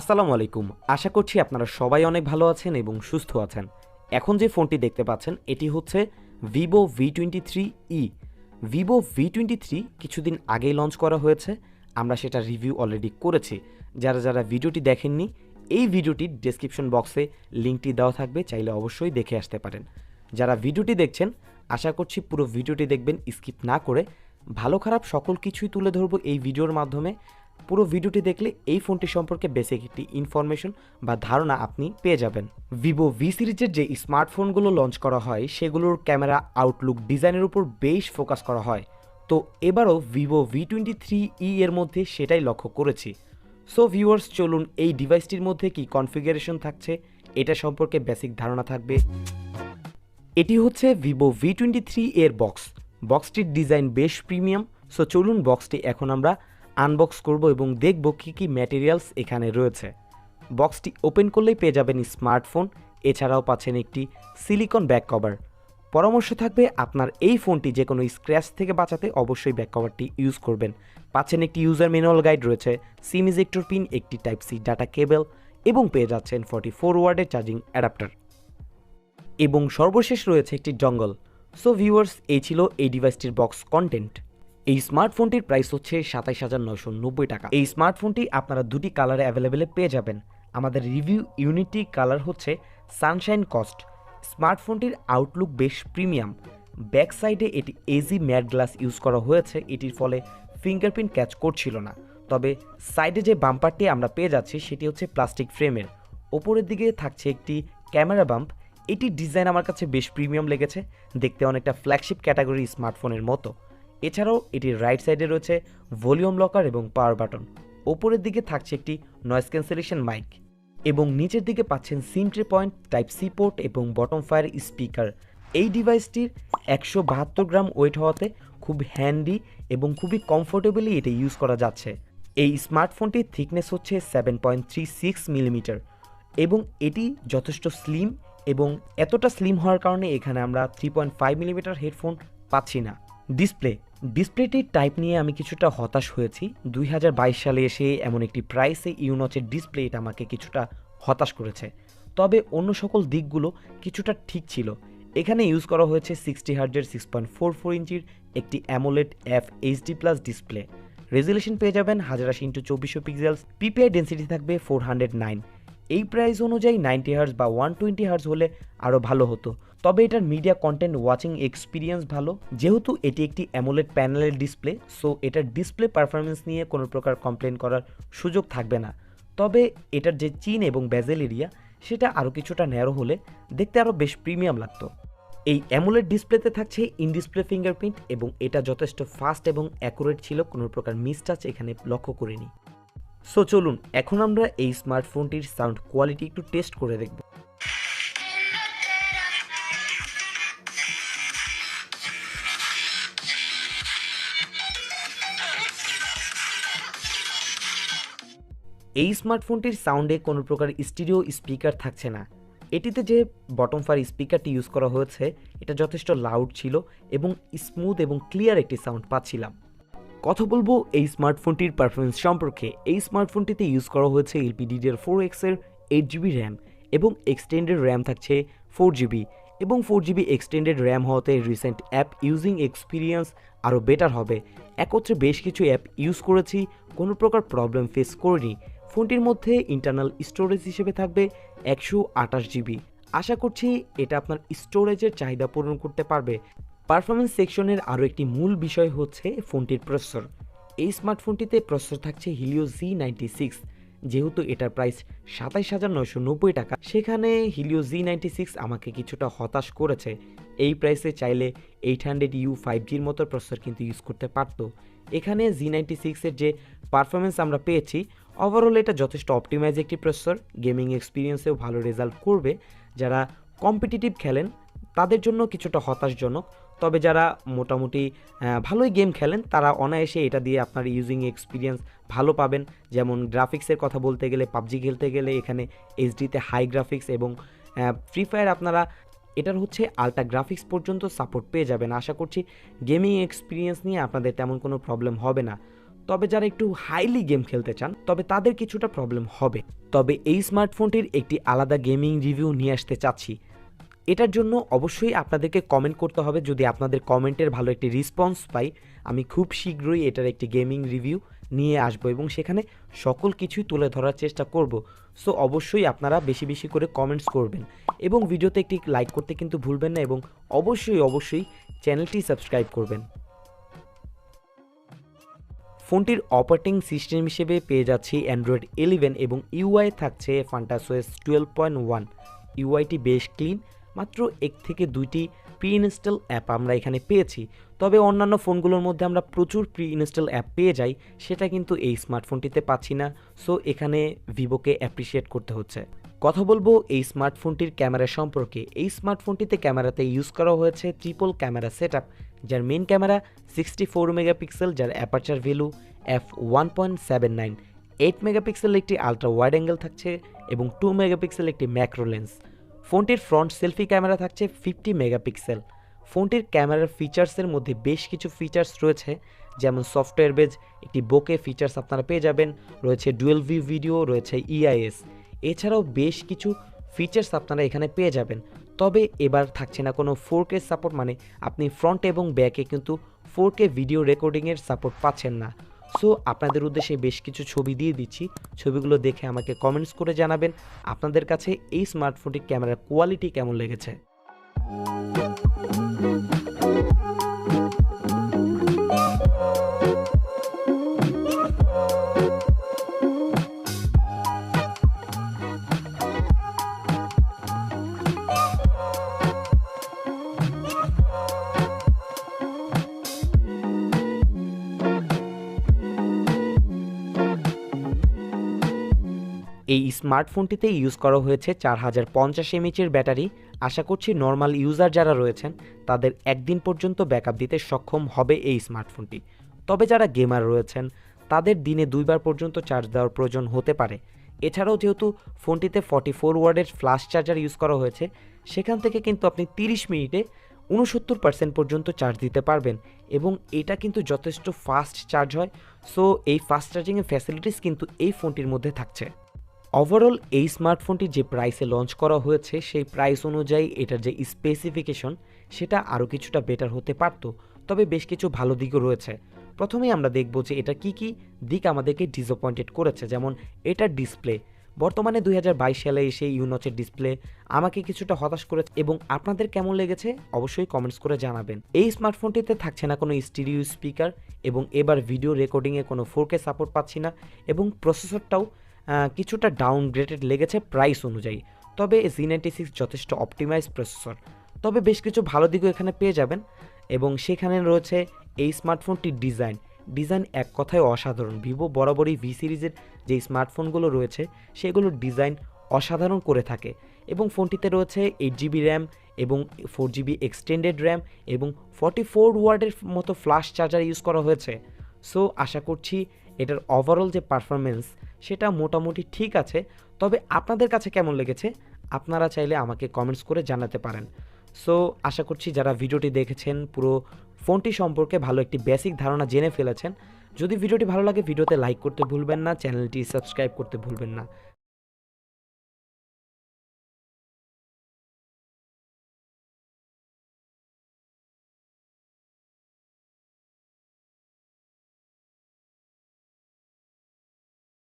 আসসালামু আলাইকুম। আশা করছি আপনারা সবাই অনেক ভালো আছেন এবং সুস্থ আছেন। এখন যে ফোনটি দেখতে পাচ্ছেন এটি হচ্ছে Vivo V23e। Vivo V23 কিছুদিন আগেই লঞ্চ করা হয়েছে। আমরা সেটা রিভিউ অলরেডি করেছি। যারা ভিডিওটি দেখেননি, এই ভিডিওটির ডেসক্রিপশন বক্সে লিঙ্কটি দেওয়া থাকবে, চাইলে অবশ্যই দেখে আসতে পারেন। যারা ভিডিওটি দেখছেন, আশা করছি পুরো ভিডিওটি দেখবেন স্কিপ না করে। ভালো খারাপ সকল কিছুই তুলে ধরবো এই ভিডিওর মাধ্যমে। পুরো ভিডিওটি দেখলে এই ফোনটি সম্পর্কে বেসিক একটি ইনফরমেশন বা ধারণা আপনি পেয়ে যাবেন। ভিভো ভি সিরিজের যে স্মার্টফোনগুলো লঞ্চ করা হয় সেগুলোর ক্যামেরা আউটলুক ডিজাইনের উপর বেশ ফোকাস করা হয়। তো এবারও ভিভো V23e এর মধ্যে সেটাই লক্ষ্য করেছি। সো ভিউয়ার্স, চলুন এই ডিভাইসটির মধ্যে কি কনফিগারেশন থাকছে এটা সম্পর্কে বেসিক ধারণা থাকবে। এটি হচ্ছে ভিভো V23 এর বক্সটির ডিজাইন বেশ প্রিমিয়াম। সো চলুন বক্সটি এখন আমরা আনবক্স করব এবং দেখব কি কি ম্যাটেরিয়ালস এখানে রয়েছে। বক্সটি ওপেন করলেই পেয়ে যাবেন স্মার্টফোন, এছাড়াও পাচ্ছেন একটি সিলিকন ব্যাক কভার। পরামর্শ থাকবে আপনার এই ফোনটি যে কোনো স্ক্র্যাচ থেকে বাঁচাতে অবশ্যই ব্যাক কভারটি ইউজ করবেন। পাচ্ছেন একটি ইউজার ম্যানুয়াল গাইড রয়েছে, সিম ইজেক্টর পিন, একটি টাইপ সি ডাটা কেবল এবং পেয়ে যাচ্ছেন 44 ওয়াটের চার্জিং অ্যাডাপ্টার এবং সর্বশেষ রয়েছে একটি ডঙ্গল। সো ভিউয়ার্স, এই ছিল এই ডিভাইসটির বক্স কন্টেন্ট। এই স্মার্টফোনটির প্রাইস হচ্ছে 27,990 টাকা। এই স্মার্টফোনটি আপনারা দুটি কালারে অ্যাভেলেবেলে পেয়ে যাবেন। আমাদের রিভিউ ইউনিটি কালার হচ্ছে সানশাইন কস্ট। স্মার্টফোনটির আউটলুক বেশ প্রিমিয়াম। ব্যাক সাইডে এটি এজি ম্যাট গ্লাস ইউজ করা হয়েছে, এটির ফলে ফিঙ্গারপ্রিন্ট ক্যাচ করছিল না। তবে সাইডে যে বাম্পারটি আমরা পেয়ে যাচ্ছি সেটি হচ্ছে প্লাস্টিক ফ্রেমের। ওপরের দিকে থাকছে একটি ক্যামেরা বাম্প। এটির ডিজাইন আমার কাছে বেশ প্রিমিয়াম লেগেছে, দেখতে অনেকটা ফ্ল্যাগশিপ ক্যাটাগরি স্মার্টফোনের মতো। এছাড়াও এটির রাইট সাইডে রয়েছে ভলিউম লকার এবং পাওয়ার বাটন। ওপরের দিকে থাকছে একটি নয়েজ ক্যান্সেলেশন মাইক এবং নিচের দিকে পাচ্ছেন SIM tray point, type C port এবং বটম ফায়ার স্পিকার। এই ডিভাইসটির 172 গ্রাম ওয়েট হওয়াতে খুব হ্যান্ডি এবং খুবই কমফোর্টেবলি এটা ইউজ করা যাচ্ছে। এই স্মার্টফোনটির থিকনেস হচ্ছে 7.36 মিলিমিটার এবং এটি যথেষ্ট স্লিম, এবং এতটা স্লিম হওয়ার কারণে এখানে আমরা 3.5 মিলিমিটার হেডফোন পাচ্ছি না। ডিসপ্লেটির টাইপ নিয়ে আমি কিছুটা হতাশ হয়েছি। 2022 সালে এসে এমন একটি প্রাইসে ইউনচের ডিসপ্লে এটা আমাকে কিছুটা হতাশ করেছে। তবে অন্য সকল দিকগুলো কিছুটা ঠিক ছিল। এখানে ইউজ করা হয়েছে 60 হার্জের 6.44 ইঞ্চির একটি অ্যামোলেড FHD+ ডিসপ্লে। রেজুলেশন পেয়ে যাবেন 1080x2400 পিক্সেলস। পিপিআই ডেন্সিটি থাকবে 409। এই প্রাইস অনুযায়ী 90 হার্জ বা 120 হার্জ হলে আরও ভালো হতো। তবে এটার মিডিয়া কন্টেন্ট ওয়াচিং এক্সপিরিয়েন্স ভালো, যেহেতু এটি একটি অ্যামোলেড প্যানেলের ডিসপ্লে। সো এটার ডিসপ্লে পারফরমেন্স নিয়ে কোনো প্রকার কমপ্লেন করার সুযোগ থাকবে না। তবে এটার যে চিন এবং বেজেল এরিয়া সেটা আরও কিছুটা ন্যারো হলে দেখতে আরও বেশ প্রিমিয়াম লাগতো। এই অ্যামোলেড ডিসপ্লেতে থাকছে ইন ডিসপ্লে ফিঙ্গারপ্রিন্ট এবং এটা যথেষ্ট ফাস্ট এবং অ্যাকুরেট ছিল, কোনো প্রকার মিসটাচ এখানে লক্ষ্য করিনি। সো চলুন এখন আমরা এই স্মার্টফোনটির সাউন্ড কোয়ালিটি একটু টেস্ট করে দেখব। এই স্মার্টফোনটির সাউন্ডে কোনো প্রকার স্টিরিও স্পিকার থাকছে না। এটিতে যে বটম ফায়ার স্পিকারটি ইউজ করা হয়েছে এটা যথেষ্ট লাউড ছিল এবং স্মুথ এবং ক্লিয়ার একটি সাউন্ড পাচ্ছিলাম। কথা বলবো এই স্মার্টফোনটির পারফরমেন্স সম্পর্কে। এই স্মার্টফোনটিতে ইউজ করা হয়েছে LPDDR4X এর 8GB র্যাম এবং এক্সটেন্ডেড র্যাম থাকছে 4GB এবং 4GB এক্সটেন্ডেড র্যাম হওয়াতে রিসেন্ট অ্যাপ ইউজিং এক্সপিরিয়েন্স আরও বেটার হবে। একত্রে বেশ কিছু অ্যাপ ইউজ করেছি, কোনো প্রকার প্রবলেম ফেস করিনি। ফোনটির মধ্যে ইন্টারনাল স্টোরেজ হিসেবে থাকবে 128GB। আশা করছি এটা আপনার স্টোরেজের চাহিদা পূরণ করতে পারবে। পারফরমেন্স সেকশনের আরও একটি মূল বিষয় হচ্ছে ফোনটির প্রসেসর। এই স্মার্টফোনটিতে প্রসেসর থাকছে Helio G96। যেহেতু এটার প্রাইস 27,990 টাকা, সেখানে Helio G96 আমাকে কিছুটা হতাশ করেছে। এই প্রাইসে চাইলে 800U 5Gর মতো প্রসেসর কিন্তু ইউজ করতে পারত। এখানে G96 এর যে পারফরমেন্স আমরা পেয়েছি, ওভারঅল এটা যথেষ্ট অপটিমাইজ একটি প্রসেসর, গেমিং এক্সপিরিয়েন্সেও ভালো রেজাল্ট করবে। যারা কম্পিটিটিভ খেলেন তাদের জন্য কিছুটা হতাশজনক, তবে যারা মোটামুটি ভালোই গেম খেলেন তারা অনায়াসে এটা দিয়ে আপনার ইউজিং এক্সপিরিয়েন্স ভালো পাবেন। যেমন গ্রাফিক্সের কথা বলতে গেলে পাবজি খেলতে গেলে এখানে এইচডিতে হাই গ্রাফিক্স এবং ফ্রি ফায়ার আপনারা এটার হচ্ছে আলট্রা গ্রাফিক্স পর্যন্ত সাপোর্ট পেয়ে যাবেন। আশা করছি গেমিং এক্সপিরিয়েন্স নিয়ে আপনাদের তেমন কোনো প্রবলেম হবে না। তবে যারা একটু হাইলি গেম খেলতে চান তবে তাদের কিছুটা প্রবলেম হবে। তবে এই স্মার্টফোনটির একটি আলাদা গেমিং রিভিউ নিয়ে আসতে চাচ্ছি। এটার জন্য অবশ্যই আপনাদেরকে কমেন্ট করতে হবে। যদি আপনাদের কমেন্টের ভালো একটি রেসপন্স পাই, আমি খুব শীঘ্রই এটার একটি গেমিং রিভিউ নিয়ে আসবো এবং সেখানে সকল কিছুই তুলে ধরার চেষ্টা করব। সো অবশ্যই আপনারা বেশি বেশি করে কমেন্টস করবেন এবং ভিডিওতে একটি লাইক করতে কিন্তু ভুলবেন না এবং অবশ্যই চ্যানেলটি সাবস্ক্রাইব করবেন। ফোনটির অপারেটিং সিস্টেম হিসেবে পেয়ে যাচ্ছি অ্যান্ড্রয়েড 11 এবং ইউআই থাকছে FantaSOS 12.1। ইউআইটি বেশ ক্লিন, মাত্র 1 থেকে 2টি প্রি ইনস্টল অ্যাপ আমরা এখানে পেয়েছি। তবে অন্যান্য ফোনগুলোর মধ্যে আমরা প্রচুর প্রি ইনস্টল অ্যাপ পেয়ে যাই, সেটা কিন্তু এই স্মার্টফোনটিতে পাচ্ছি না। সো এখানে ভিভোকে অ্যাপ্রিসিয়েট করতে হচ্ছে। কথা বলবো এই স্মার্টফোনটির ক্যামেরা সম্পর্কে। এই স্মার্টফোনটিতে ক্যামেরাতে ইউজ করা হয়েছে ট্রিপল ক্যামেরা সেটআপ, যার মেইন ক্যামেরা 64 মেগাপিক্সেল, যার অ্যাপারচার ভ্যালু f1.79, 8 মেগাপিক্সেল একটি আলট্রা ওয়াইড অ্যাঙ্গেল থাকছে এবং 2 মেগাপিক্সেল একটি ম্যাক্রো লেন্স। ফোনটির ফ্রন্ট সেলফি ক্যামেরা থাকছে 50 মেগাপিক্সেল। ফোনটির ক্যামেরার ফিচার্সের মধ্যে বেশ কিছু ফিচার্স রয়েছে, যেমন সফটওয়্যার বেজ একটি বোকে ফিচার্স আপনারা পেয়ে যাবেন, রয়েছে ডুয়েল ভিউ ভিডিও, রয়েছে ইআইএস, এছাড়াও বেশ কিছু ফিচার্স আপনারা এখানে পেয়ে যাবেন। তবে এবার থাকছে না কোনো 4K সাপোর্ট, মানে আপনি ফ্রন্ট এবং ব্যাকে কিন্তু 4K ভিডিও রেকর্ডিংয়ের সাপোর্ট পাচ্ছেন না। সো আপনাদের উদ্দেশ্যে বেশ কিছু ছবি দিয়ে দিচ্ছি, ছবিগুলো দেখে আমাকে কমেন্টস করে জানাবেন আপনাদের কাছে এই স্মার্টফোনটির ক্যামেরার কোয়ালিটি কেমন লেগেছে। এই স্মার্টফোনটিতে ইউজ করা হয়েছে 4050 mAh ব্যাটারি। আশা করছি নর্মাল ইউজার যারা রয়েছেন তাদের একদিন পর্যন্ত ব্যাকআপ দিতে সক্ষম হবে এই স্মার্টফোনটি। তবে যারা গেমার রয়েছেন তাদের দিনে 2 বার পর্যন্ত চার্জ দেওয়ার প্রয়োজন হতে পারে। এছাড়াও যেহেতু ফোনটিতে 44 ওয়াটের ফ্লাশ চার্জার ইউজ করা হয়েছে, সেখান থেকে কিন্তু আপনি 30 মিনিটে 69% পর্যন্ত চার্জ দিতে পারবেন এবং এটা কিন্তু যথেষ্ট ফাস্ট চার্জ হয়। সো এই ফাস্ট চার্জিংয়ের ফ্যাসিলিটিস কিন্তু এই ফোনটির মধ্যে থাকছে। ওভারঅল এই স্মার্টফোনটি যে প্রাইসে লঞ্চ করা হয়েছে সেই প্রাইস অনুযায়ী এটার যে স্পেসিফিকেশন সেটা আরও কিছুটা বেটার হতে পারত, তবে বেশ কিছু ভালো দিকও রয়েছে। প্রথমেই আমরা দেখব যে এটা কি দিক আমাদেরকে ডিসঅ্যাপয়েন্টেড করেছে। যেমন এটার ডিসপ্লে, বর্তমানে 2022 সালে এসে ইউনচের ডিসপ্লে আমাকে কিছুটা হতাশ করেছে এবং আপনাদের কেমন লেগেছে অবশ্যই কমেন্টস করে জানাবেন। এই স্মার্টফোনটিতে থাকছে না কোনো স্টিরিও স্পিকার এবং এবার ভিডিও রেকর্ডিংয়ে কোনো 4K সাপোর্ট পাচ্ছি না এবং প্রসেসরটাও কিছুটা ডাউনগ্রেডেড লেগেছে প্রাইস অনুযায়ী। তবে G96 যথেষ্ট অপটিমাইজ প্রসেসর। তবে বেশ কিছু ভালো দিকও এখানে পেয়ে যাবেন এবং সেখানে রয়েছে এই স্মার্টফোনটির ডিজাইন এক কথায় অসাধারণ। ভিভো বরাবরই ভি সিরিজের যে স্মার্টফোনগুলো রয়েছে সেগুলোর ডিজাইন অসাধারণ করে থাকে এবং ফোনটিতে রয়েছে 8GB র্যাম এবং 4GB এক্সটেন্ডেড র্যাম এবং 44 ওয়াটের মতো ফ্লাশ চার্জার ইউজ করা হয়েছে। সো আশা করছি এটার ওভারঅল যে পারফরমেন্স সেটা মোটামুটি ঠিক আছে। তবে আপনাদের কাছে কেমন লেগেছে আপনারা চাইলে আমাকে কমেন্টস করে জানাতে পারেন। সো আশা করছি যারা ভিডিওটি দেখেছেন পুরো ফোনটি সম্পর্কে ভালো একটি বেসিক ধারণা জেনে ফেলেছেন। যদি ভিডিওটি ভালো লাগে ভিডিওতে লাইক করতে ভুলবেন না, চ্যানেলটি সাবস্ক্রাইব করতে ভুলবেন না।